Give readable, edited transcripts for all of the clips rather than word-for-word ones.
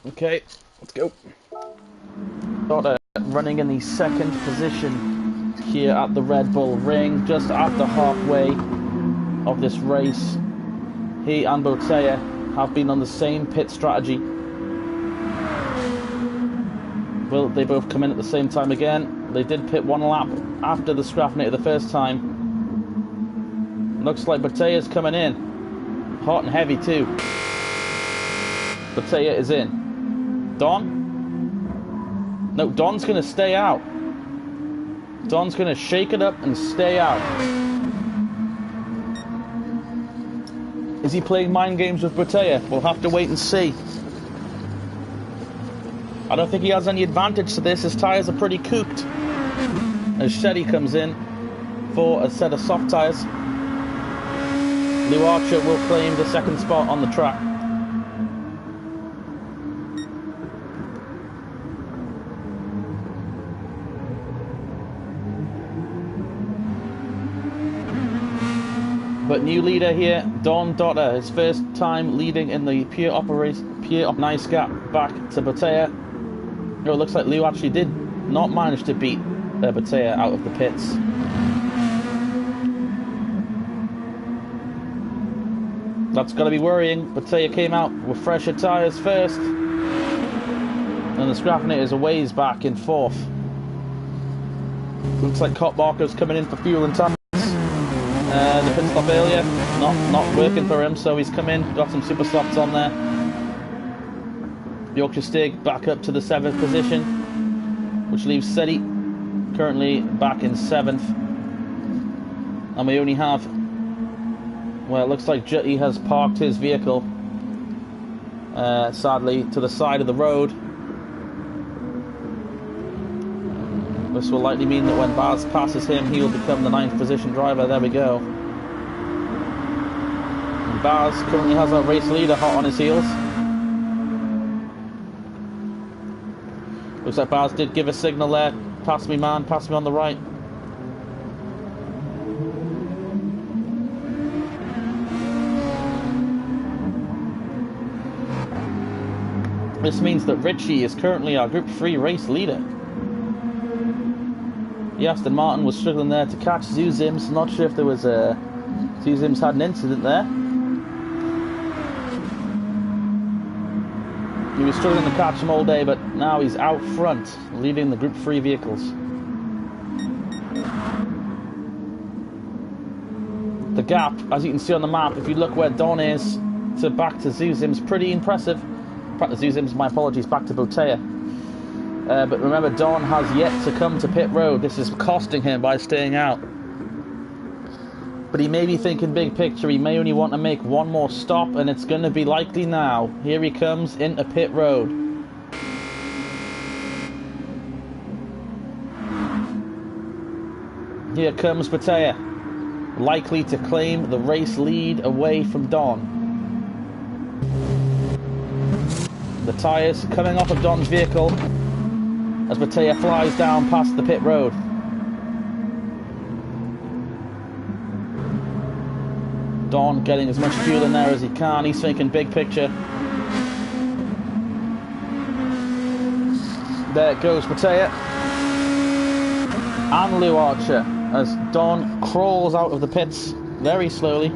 Okay, let's go. Running in the second position here at the Red Bull Ring, just after halfway of this race. He and Botea have been on the same pit strategy. Will they both come in at the same time again? They did pit one lap after the Scrafinator the first time. Looks like Botea's coming in. Hot and heavy too. Botea is in. Don? No, Don's going to stay out. Don's going to shake it up and stay out. Is he playing mind games with Botea? We'll have to wait and see. I don't think he has any advantage to this. His tyres are pretty cooked. As Shetty comes in for a set of soft tyres. Lou Archer will claim the second spot on the track. But new leader here, Don Dotter, his first time leading in the pure nice gap back to Botea. Oh, it looks like Lou actually did not manage to beat Botea out of the pits. That's got to be worrying. Botea came out with fresher tyres first. And the Scrafinator is a ways back in fourth. Looks like Cop Marco's coming in for fuel and time. The pit stop earlier, not working for him, so he's come in, got some super softs on there. Yorkshire Stig back up to the 7th position, which leaves Seti currently back in 7th. And we only have, well, it looks like Jutty has parked his vehicle, sadly, to the side of the road. This will likely mean that when Baz passes him, he will become the 9th position driver. There we go. And Baz currently has our race leader hot on his heels. Looks like Baz did give a signal there. Pass me, man. Pass me on the right. This means that Richie is currently our Group 3 race leader. The Aston Martin was struggling there to catch Zuzims. Not sure if there was a... Zuzims had an incident there. He was struggling to catch him all day, but now he's out front, leading the Group 3 vehicles. The gap, as you can see on the map, if you look where Don is back to Zuzims, pretty impressive. Back to Zuzims, my apologies, back to Botea. But remember, Don has yet to come to pit road. This is costing him by staying out. But he may be thinking big picture. He may only want to make one more stop, and it's going to be likely now. Here he comes into pit road. Here comes Botea, likely to claim the race lead away from Don. The tyres coming off of Don's vehicle as Botea flies down past the pit road. Don getting as much fuel in there as he can. He's thinking big picture. There goes Botea and Lou Archer as Don crawls out of the pits very slowly.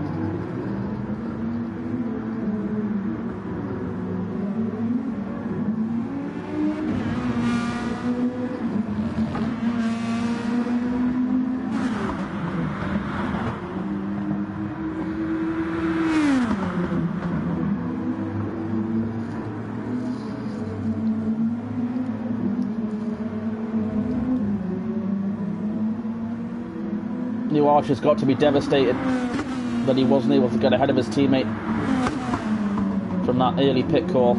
Lou Archer's got to be devastated that he wasn't able to get ahead of his teammate from that early pit call.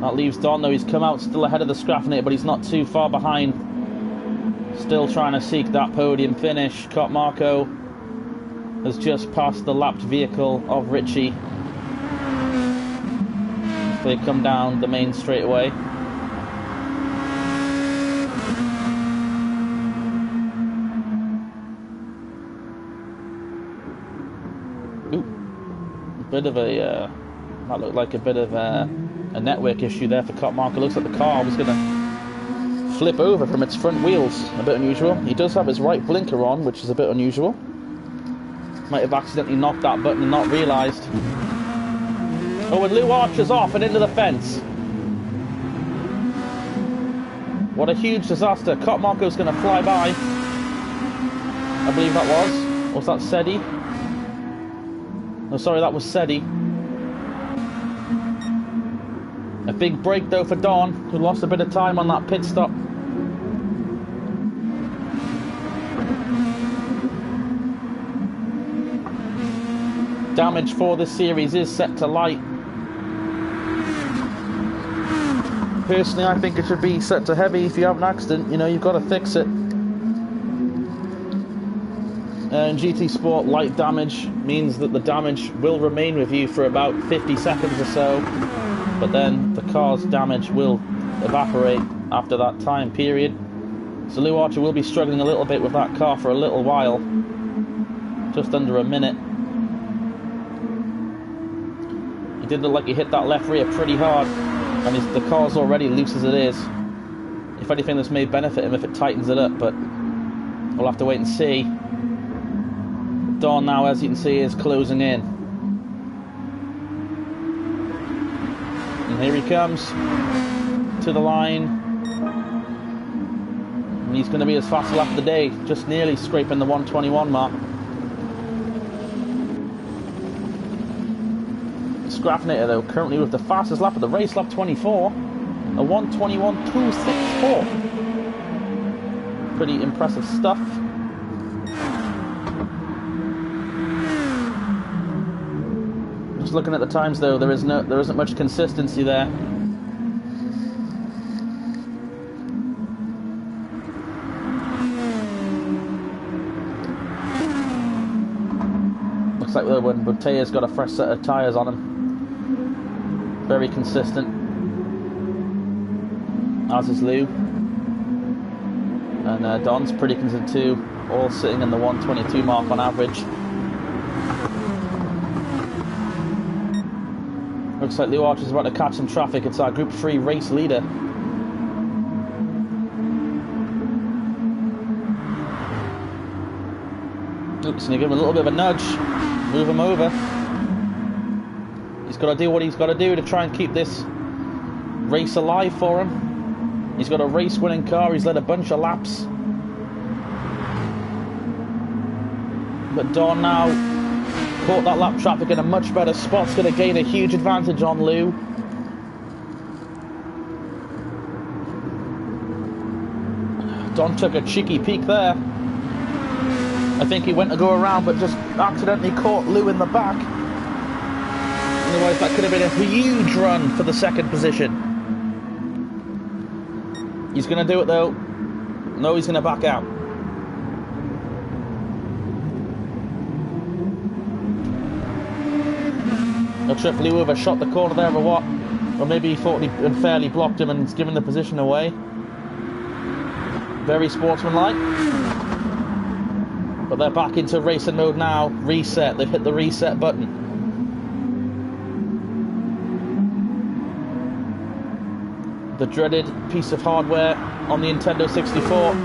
That leaves Don, though. He's come out still ahead of the Scrafinator, but he's not too far behind. Still trying to seek that podium finish. Cop Marco has just passed the lapped vehicle of Richie. They come down the main straightaway. Bit of a That looked like a bit of a network issue there for Cop Marker. Looks like the car was going to flip over from its front wheels. A bit unusual. He does have his right blinker on, which is a bit unusual. Might have accidentally knocked that button and not realised. Oh, and Lou Archer's off and into the fence. What a huge disaster. Cop Marco's going to fly by. I believe that was. Or was that Sedi? No, sorry, that was Sedi. A big break, though, for Don, who lost a bit of time on that pit stop. Damage for this series is set to light. Personally, I think it should be set to heavy. If you have an accident, you know, you've got to fix it. And GT Sport light damage means that the damage will remain with you for about 50 seconds or so, but then the car's damage will evaporate after that time period. So Lou Archer will be struggling a little bit with that car for a little while, just under a minute. He did look like he hit that left rear pretty hard, and the car's already loose as it is. If anything, this may benefit him if it tightens it up, but we'll have to wait and see. Don now, as you can see, is closing in. And here he comes to the line. And he's going to be his fastest lap of the day, just nearly scraping the 121 mark. Scraffinator, though, currently with the fastest lap of the race, lap 24, a 1:21.264. Pretty impressive stuff. Just looking at the times, though, there isn't much consistency there. Looks like when Botea's got a fresh set of tyres on him. Very consistent, as is Lou. And Don's pretty consistent too, all sitting in the 1:22 mark on average. Looks like Lou Archer's about to catch some traffic. It's our Group 3 race leader. Oops, and you give him a little bit of a nudge. Move him over. He's got to do what he's got to do to try and keep this race alive for him. He's got a race-winning car. He's led a bunch of laps. But Don now caught that lap traffic in a much better spot. It's going to gain a huge advantage on Lou. Don took a cheeky peek there. I think he went to go around, but just accidentally caught Lou in the back. Otherwise, that could have been a huge run for the second position. He's going to do it, though. No, he's going to back out. Not sure if Lou overshot the corner there or what. Or maybe he thought he unfairly blocked him and he's given the position away. Very sportsmanlike. But they're back into racing mode now. Reset. They've hit the reset button. The dreaded piece of hardware on the Nintendo 64.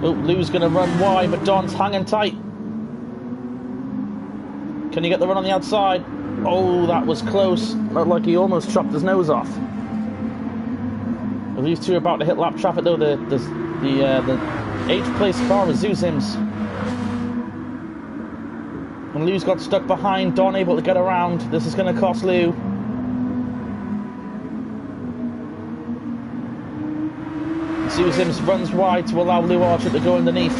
Oh, Lou's going to run wide, but Don's hanging tight. Can he get the run on the outside? Oh, that was close. Looked like he almost chopped his nose off. These two are about to hit lap traffic, though. The 8th place car is Zuzim's. And Lou's got stuck behind. Don able to get around. This is going to cost Lou. Zuzim's runs wide to allow Lou Archer to go underneath.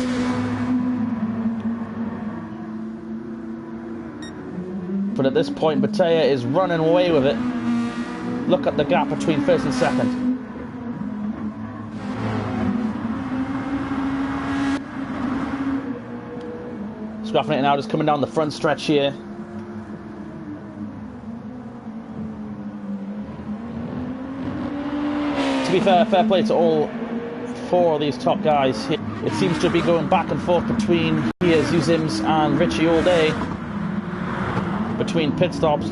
But at this point, Botea is running away with it. Look at the gap between first and second. Scraffinator now just coming down the front stretch here. To be fair play to all 4 of these top guys. It seems to be going back and forth between here, Zuzims and Richie all day. between pit stops,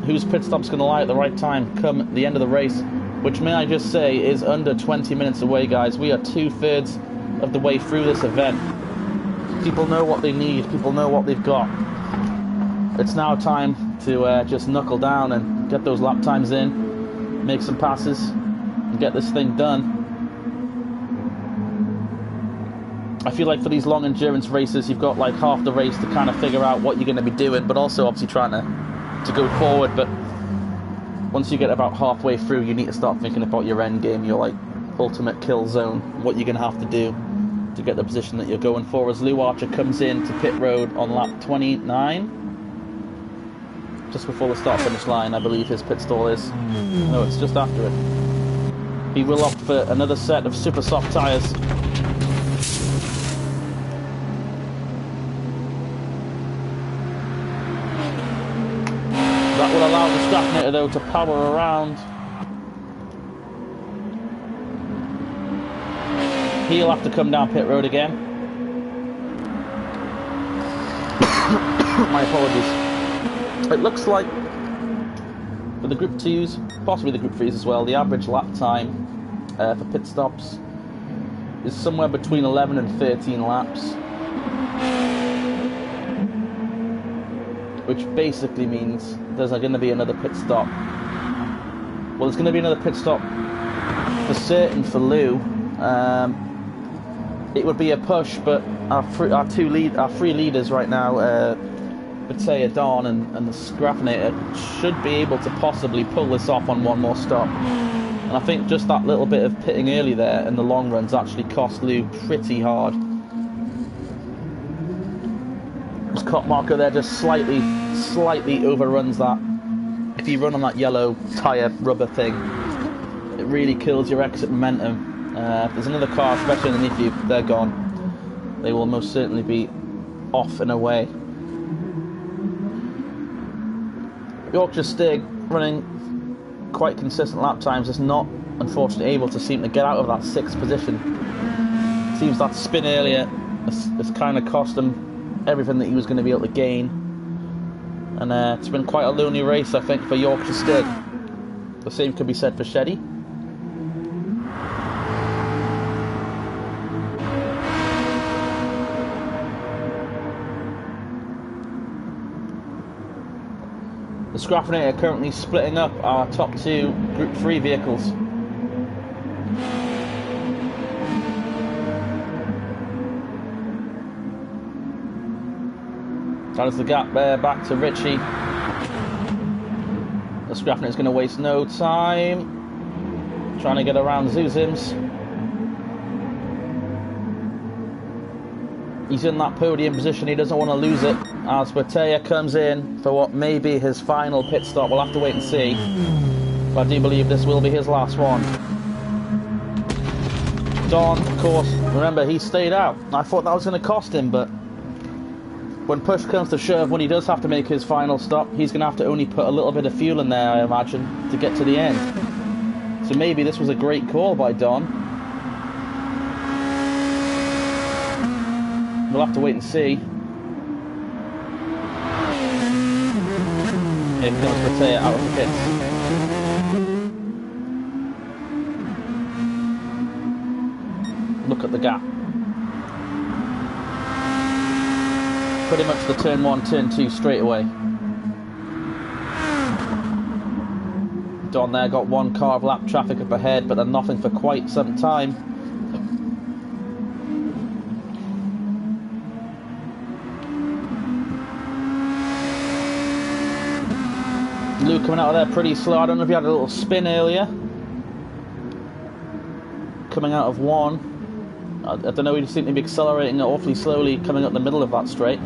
whose pit stop's gonna lie at the right time come the end of the race, which may I just say is under 20 minutes away, guys. We are 2/3 of the way through this event. People know what they need, people know what they've got. It's now time to just knuckle down and get those lap times in, make some passes, and get this thing done. I feel like for these long endurance races, you've got like half the race to kind of figure out what you're going to be doing, but also obviously trying to go forward. But once you get about halfway through, you need to start thinking about your end game, your like ultimate kill zone, what you're going to have to do to get the position that you're going for. As Lou Archer comes in to pit road on lap 29, just before the start finish line, I believe his pit stall is. No, it's just after it. He will opt for another set of super soft tyres. That will allow the Straffinator though to power around. He'll have to come down pit road again. My apologies. It looks like for the Group 2s, possibly the Group 3s as well, the average lap time for pit stops is somewhere between 11 and 13 laps. Which basically means there's going to be another pit stop. Well, there's going to be another pit stop for certain for Lou. It would be a push, but our three leaders right now, Mattea, Don, and the Straffinator, should be able to possibly pull this off on one more stop. And I think just that little bit of pitting early there in the long runs actually cost Lou pretty hard. His cut marker there just slightly overruns that. If you run on that yellow tyre rubber thing, it really kills your exit momentum. If there's another car, especially underneath you, they're gone. They will most certainly be off and away. Yorkshire Stig, running quite consistent lap times, is not, unfortunately, able to seem to get out of that 6th position. It seems that spin earlier has kind of cost him everything that he was going to be able to gain. And it's been quite a lonely race, I think, for Yorkshire Stig. The same could be said for Sheddy. The Straffinator currently splitting up our top 2 Group 3 vehicles. That is the gap there, back to Richie. The Straffinator is going to waste no time trying to get around Zuzims. He's in that podium position, he doesn't want to lose it. As Mattea comes in for what may be his final pit stop, we'll have to wait and see. But I do believe this will be his last one. Don, of course, remember, he stayed out. I thought that was going to cost him, but when push comes to shove, when he does have to make his final stop, he's going to have to only put a little bit of fuel in there, I imagine, to get to the end. So maybe this was a great call by Don. We'll have to wait and see. Here comes Mattea out of the pits. Look at the gap. Pretty much the turn 1, turn 2 straight away. Don there got 1 car of lap traffic up ahead, but then nothing for quite some time. Lou coming out of there pretty slow. I don't know if he had a little spin earlier. Coming out of 1. I don't know, he just seemed to be accelerating awfully slowly coming up the middle of that straight.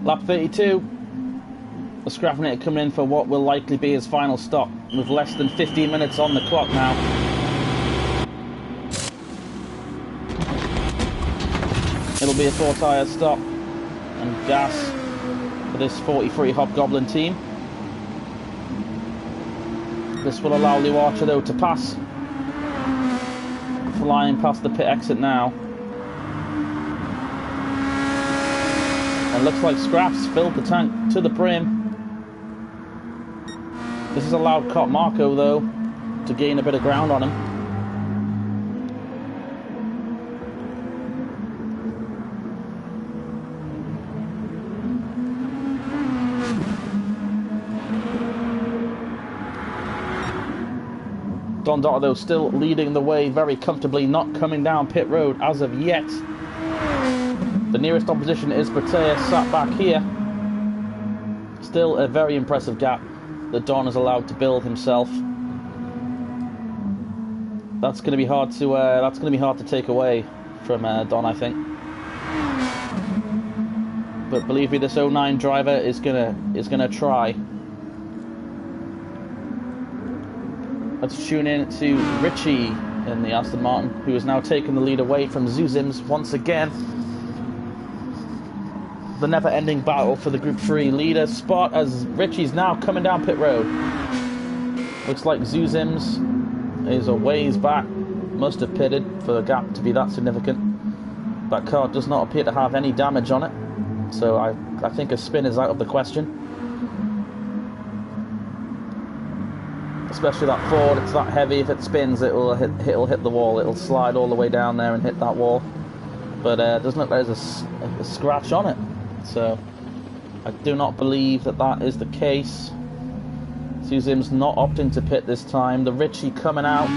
Lap 32. The Scraffinator coming in for what will likely be his final stop, with less than 15 minutes on the clock now. It'll be a 4-tyre stop and gas for this 43 Hobgoblin team. This will allow Lou Archer though to pass, flying past the pit exit now. And looks like Scraps filled the tank to the brim. This has allowed Cop Marco though to gain a bit of ground on him. Don Dotto though still leading the way very comfortably, not coming down pit road as of yet. The nearest opposition is Bertea, sat back here. Still a very impressive gap that Don is allowed to build himself. That's going to be hard to take away from Don, I think. But believe me, this 09 driver is gonna try. Let's tune in to Richie in the Aston Martin, who has now taken the lead away from Zuzims once again. The never-ending battle for the Group 3 leader spot as Richie's now coming down pit road. Looks like Zuzims is a ways back, must have pitted for the gap to be that significant. That car does not appear to have any damage on it, so I think a spin is out of the question. Especially that Ford, it's that heavy. If it spins, it'll hit the wall. It'll slide all the way down there and hit that wall. But it doesn't look like there's a scratch on it. So I do not believe that is the case. Zuzim's not opting to pit this time. The Richie coming out.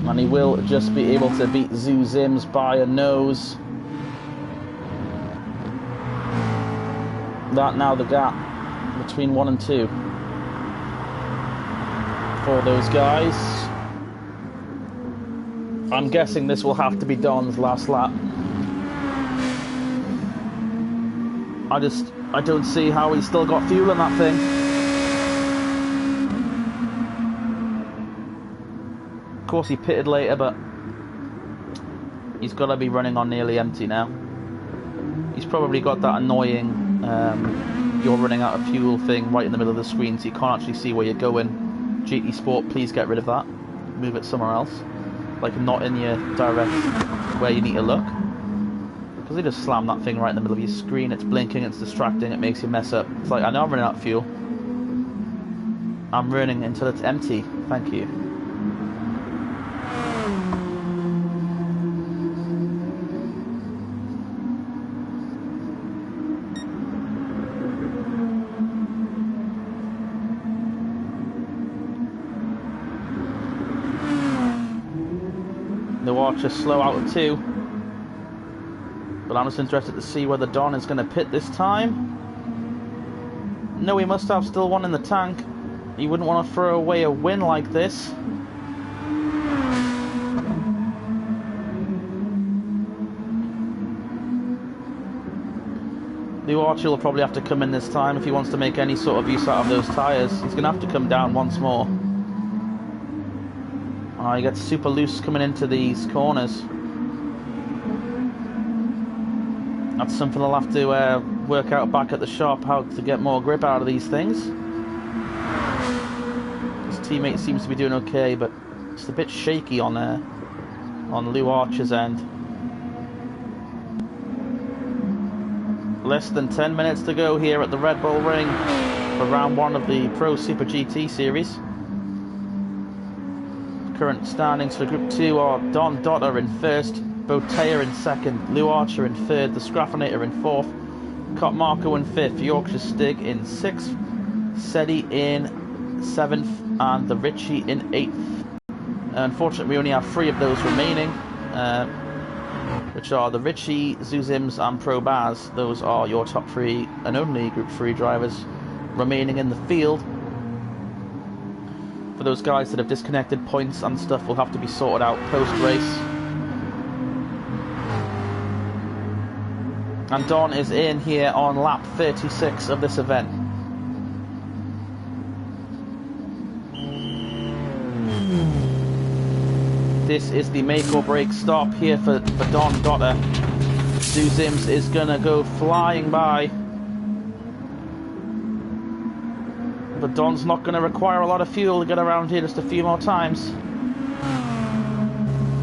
And he will just be able to beat Zuzims by a nose. That now the gap between 1 and 2 for those guys. I'm guessing this will have to be Don's last lap. I don't see how he's still got fuel in that thing. Of course he pitted later, but he's got to be running on nearly empty now. He's probably got that annoying you're running out of fuel thing right in the middle of the screen, so you can't actually see where you're going. GT Sport, please get rid of that. Move it somewhere else. Like not in your direct where you need to look. Because they just slam that thing right in the middle of your screen. It's blinking, it's distracting, it makes you mess up. It's like, I know I'm running out of fuel. I'm running until it's empty. Thank you. The Archer slow out of 2. But I'm just interested to see whether Don is going to pit this time. No, he must have still one in the tank. He wouldn't want to throw away a win like this. The Archer will probably have to come in this time if he wants to make any sort of use out of those tyres. He's going to have to come down once more. He gets super loose coming into these corners. That's something I'll have to work out back at the shop, how to get more grip out of these things. His teammate seems to be doing okay, but it's a bit shaky on Lou Archer's end. Less than 10 minutes to go here at the Red Bull Ring for round 1 of the Pro Super GT Series. Current standings for Group 2 are Don Dotto in first, Botea in second, Lou Archer in third, the Scraffinator in fourth, Cop Marco in fifth, Yorkshire Stig in sixth, Sedi in seventh, and the Richie in eighth. Unfortunately, we only have 3 of those remaining, which are the Richie, Zuzims, and Pro Baz. Those are your top 3 and only Group 3 drivers remaining in the field. For those guys that have disconnected, points and stuff will have to be sorted out post-race. And Don is in here on lap 36 of this event. This is the make or break stop here for Don Gotter. Zuzims is going to go flying by. But Don's not going to require a lot of fuel to get around here, just a few more times.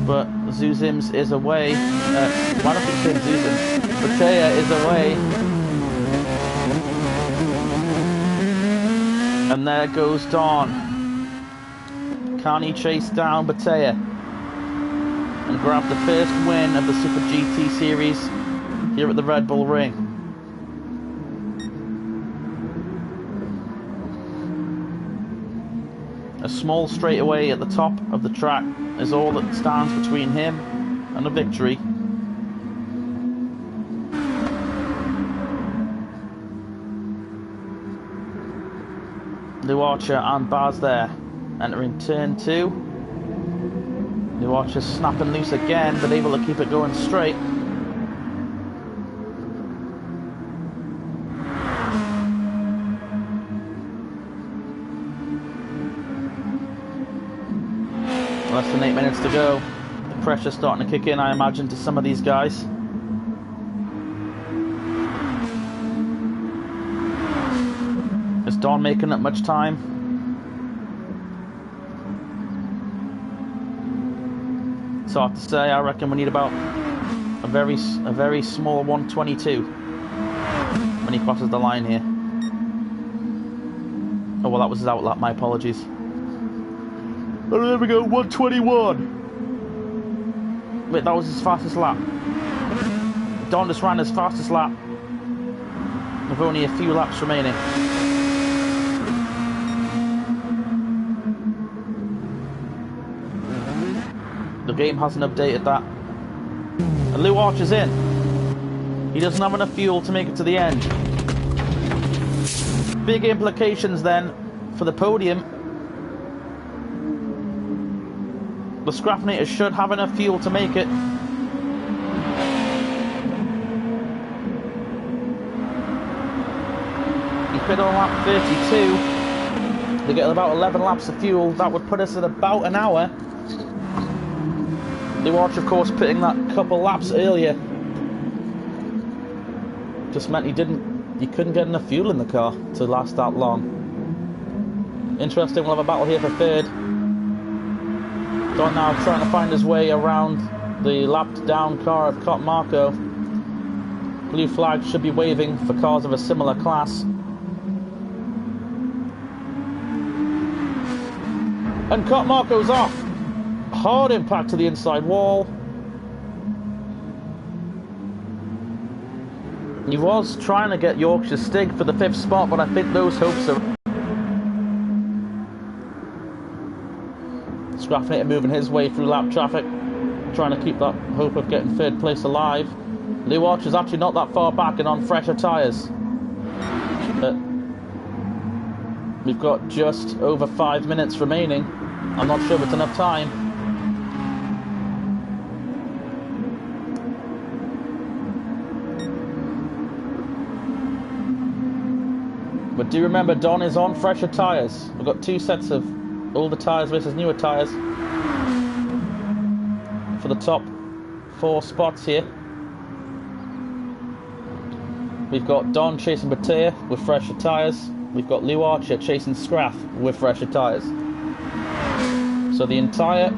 But Zuzims is away. Why don't we say Zuzims? Bottea is away. And there goes Don. Can he chase down Bottea and grab the first win of the Super GT Series here at the Red Bull Ring? A small straightaway at the top of the track is all that stands between him and a victory. Lew Archer and Baz there entering turn 2. Lew Archer snapping loose again, but able to keep it going straight. Less than 8 minutes to go. The pressure's starting to kick in, I imagine, to some of these guys. Is Don making up much time? It's hard to say. I reckon we need about a very small 122 when he crosses the line here. Oh well, that was his outlap. My apologies. Oh, there we go, 121. Wait, that was his fastest lap. Don just ran his fastest lap with only a few laps remaining. The game hasn't updated that. And Lew Archer's in. He doesn't have enough fuel to make it to the end. Big implications then for the podium. The Scrappinator should have enough fuel to make it. He pit on lap 32. They get about 11 laps of fuel. That would put us at about an hour. Lew Archer, of course, pitting that couple laps earlier just meant he couldn't get enough fuel in the car to last that long. Interesting, we'll have a battle here for third. Don now trying to find his way around the lapped down car of Cot Marco. Blue flag should be waving for cars of a similar class. And Cot Marco's off. Hard impact to the inside wall. He was trying to get Yorkshire Stig for the 5th spot, but I think those hopes are... Scrappinator moving his way through lap traffic, trying to keep that hope of getting 3rd place alive. Lew Archer's actually not that far back and on fresher tyres. We've got just over 5 minutes remaining. I'm not sure if it's enough time. But do remember, Don is on fresher tyres. We've got 2 sets of older tyres versus newer tyres for the top 4 spots here. We've got Don chasing Bottea with fresher tyres. We've got Lew Archer chasing Scraff with fresher tyres. So the entire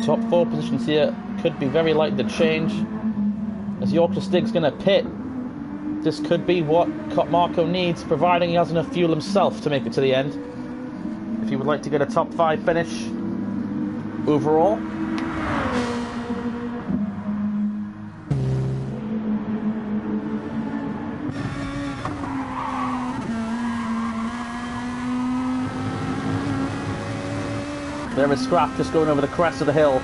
top 4 positions here could be very likely to change. As Yorkshire Stig's going to pit, this could be what Cot Marco needs, providing he has enough fuel himself to make it to the end. If he would like to get a top 5 finish overall. There is Scraff just going over the crest of the hill.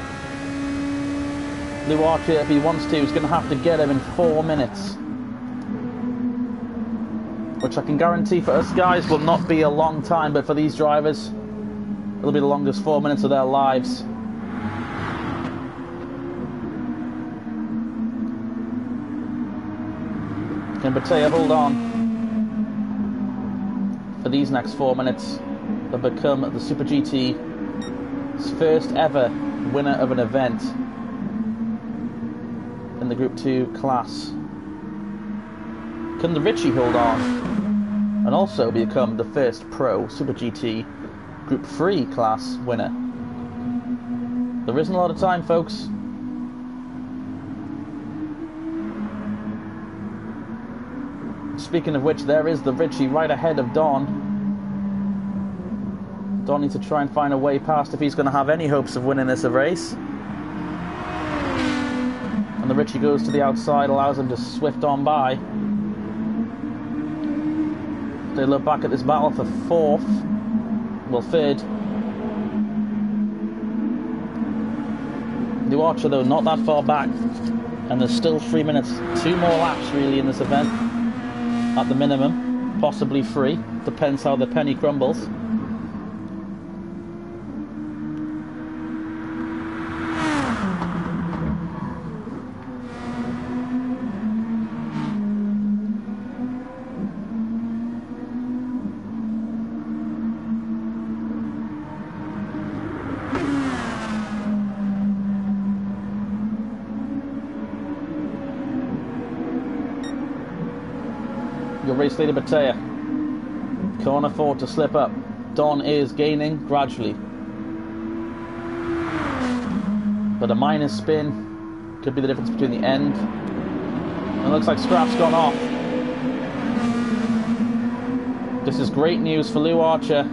Lew Archer, if he wants to, is going to have to get him in 4 minutes. Which I can guarantee for us guys will not be a long time, but for these drivers, it'll be the longest 4 minutes of their lives. Can Bottea hold on for these next 4 minutes and become the Super GT's first ever winner of an event in the Group 2 class? Can the Ritchie hold on and also become the first Pro Super GT Group 3 class winner? There isn't a lot of time, folks. Speaking of which, there is the Ritchie right ahead of Don. Don needs to try and find a way past if he's going to have any hopes of winning this race. And the Ritchie goes to the outside, allows him to swift on by. They look back at this battle for third. The Archer, though, not that far back, and there's still 3 minutes, 2 more laps really in this event, at the minimum, possibly 3, depends how the penny crumbles. Your race leader Bottea. Can't afford to slip up. Don is gaining gradually. But a minor spin could be the difference between the end. And it looks like scrap's gone off. This is great news for Lou Archer.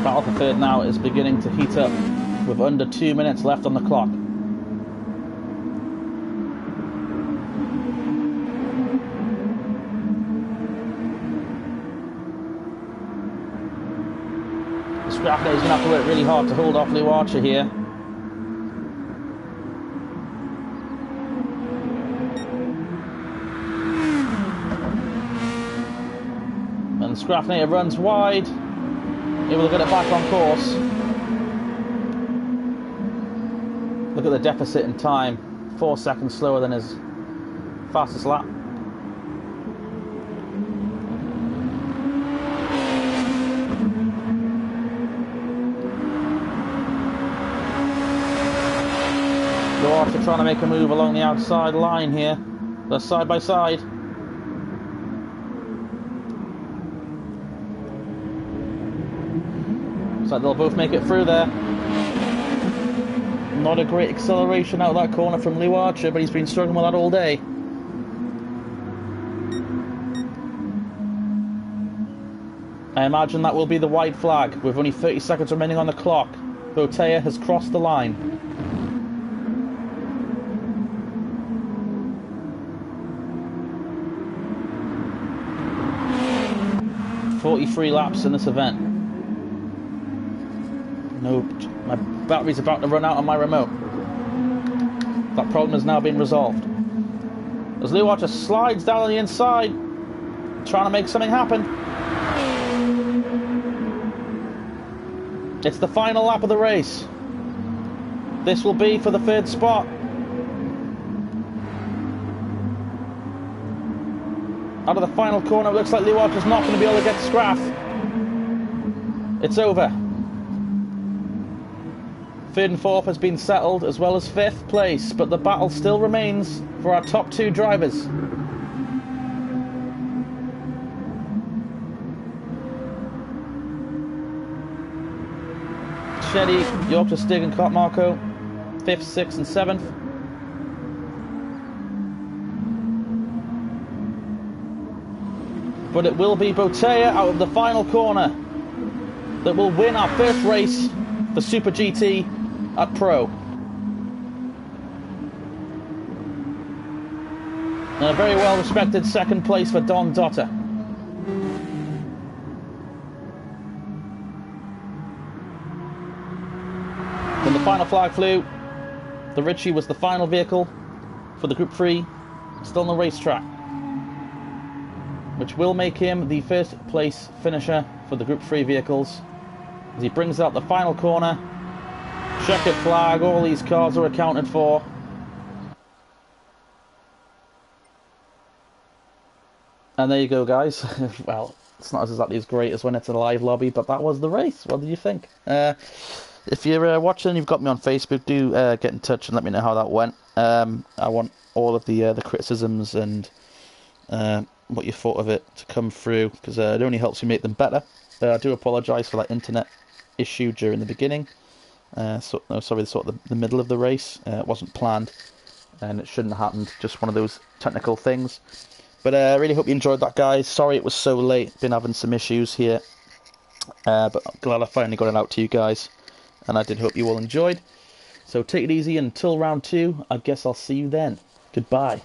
Battle for third now is beginning to heat up with under 2 minutes left on the clock. Scrapney is going to have to work really hard to hold off Lou Archer here. And Scrapney runs wide. Able to get it back on course. Look at the deficit in time. 4 seconds slower than his fastest lap. Archer trying to make a move along the outside line here. They're side by side. Looks like they'll both make it through there. Not a great acceleration out of that corner from Lou Archer, but he's been struggling with that all day. I imagine that will be the white flag with only 30 seconds remaining on the clock. Bottea has crossed the line. "43 laps in this event." Nope, my battery's about to run out on my remote. That problem has now been resolved. As Lou Archer slides down on the inside, trying to make something happen. It's the final lap of the race. This will be for the third spot. Out of the final corner, it looks like Lou Archer's not going to be able to get Scraff. It's over. Third and fourth has been settled, as well as fifth place, but the battle still remains for our top two drivers. Shetty, Yorkshire, Stig and Marco, 5th, 6th and 7th. But it will be Bottea out of the final corner that will win our first race for Super GT at Pro. And a very well respected second place for Don Dotter. When the final flag flew, the Ritchie was the final vehicle for the Group 3, still on the racetrack, which will make him the first place finisher for the Group 3 vehicles. As he brings out the final corner, checkered flag, all these cars are accounted for. And there you go, guys. Well, it's not exactly as great as when it's a live lobby, but that was the race. What did you think? If you're watching and you've got me on Facebook, do get in touch and let me know how that went. I want all of the criticisms and what you thought of it to come through, because it only helps me make them better. I do apologise for that internet issue during the beginning. Sorry, sort of the middle of the race. It wasn't planned, and it shouldn't have happened. Just one of those technical things. But I really hope you enjoyed that, guys. Sorry it was so late. Been having some issues here. But I'm glad I finally got it out to you guys. And I did hope you all enjoyed. So take it easy until round 2. I guess I'll see you then. Goodbye.